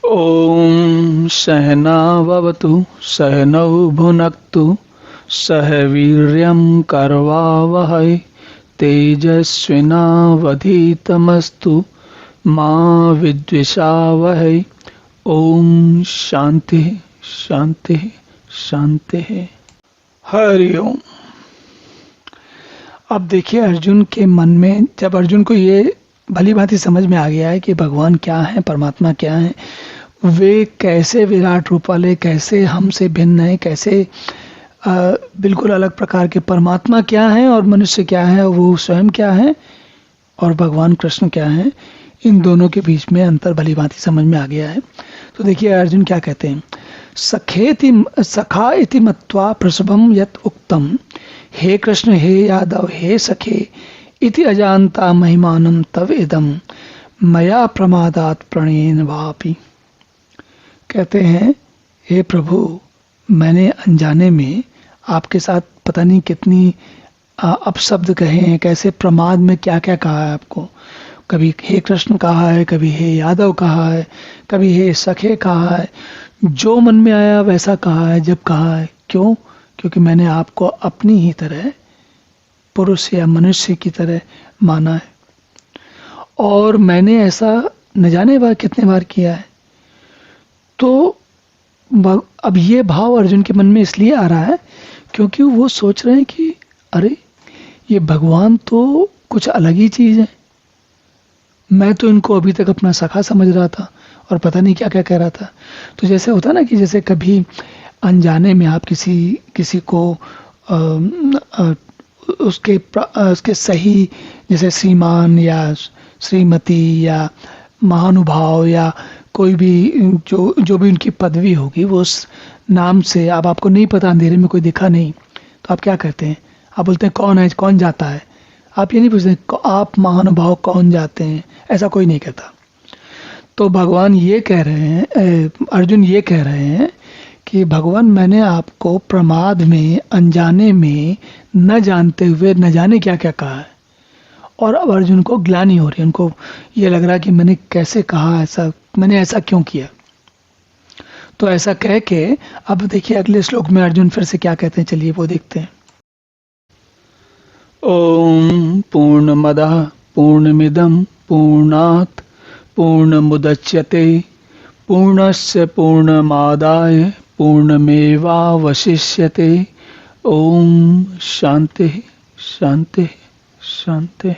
ॐ सहना भवतु सहनौ भुनक्तु सह वीर्यं करवावहै तेजस्विनावधीतमस्तु मा विद्विषावहै। ओम शांति शांति शांति। हरि ओम। अब देखिए अर्जुन के मन में, जब अर्जुन को ये भली भांति समझ में आ गया है कि भगवान क्या है, परमात्मा क्या है, वे कैसे विराट रूप वाले, कैसे हमसे भिन्न है, कैसे बिल्कुल अलग प्रकार के परमात्मा क्या है और मनुष्य क्या है, वो स्वयं क्या है और भगवान कृष्ण क्या है, इन दोनों के बीच में अंतर भली भांति समझ में आ गया है। तो देखिए अर्जुन क्या कहते हैं, सखा इति मत्वा प्रसभम यत उक्तम, हे कृष्ण हे यादव हे सखे इति अजानता महिमानं तव इदम मया प्रमादात प्रणयेन वापि। कहते हैं हे प्रभु, मैंने अनजाने में आपके साथ पता नहीं कितनी अपशब्द कहे हैं, कैसे प्रमाद में क्या क्या कहा है आपको। कभी हे कृष्ण कहा है, कभी हे यादव कहा है, कभी हे सखे कहा है, जो मन में आया वैसा कहा है जब कहा है। क्यों? क्योंकि मैंने आपको अपनी ही तरह, पुरुष या मनुष्य की तरह माना है, और मैंने ऐसा न जाने बार कितने बार किया है। तो अब ये भाव अर्जुन के मन में इसलिए आ रहा है क्योंकि वो सोच रहे हैं कि अरे ये भगवान तो कुछ अलग ही चीज़ है, मैं तो इनको अभी तक अपना सखा समझ रहा था और पता नहीं क्या क्या कह रहा था। तो जैसे होता ना कि जैसे कभी अनजाने में आप किसी को उसके सही, जैसे श्रीमान या श्रीमती या महानुभाव या कोई भी जो भी उनकी पदवी होगी, वो उस नाम से, अब आपको नहीं पता, अंधेरे में कोई दिखा नहीं, तो आप क्या करते हैं? आप बोलते हैं कौन है, कौन जाता है। आप ये नहीं पूछते आप महानुभाव कौन जाते हैं, ऐसा कोई नहीं कहता। तो भगवान ये कह रहे हैं, अर्जुन ये कह रहे हैं कि भगवान मैंने आपको प्रमाद में, अनजाने में, न जानते हुए न जाने क्या क्या कहा है, और अब अर्जुन को ग्लानि हो रही है, उनको ये लग रहा है कि मैंने कैसे कहा ऐसा, मैंने ऐसा क्यों किया। तो ऐसा कह के अब देखिए अगले श्लोक में अर्जुन फिर से क्या कहते हैं, चलिए वो देखते हैं। ओम पूर्णमदः पूर्णमिदं पूर्णात् पूर्णमुदच्यते पूर्णस्य पूर्णमादाय पूर्णमेवावशिष्यते। ओम शांति शांति शांति।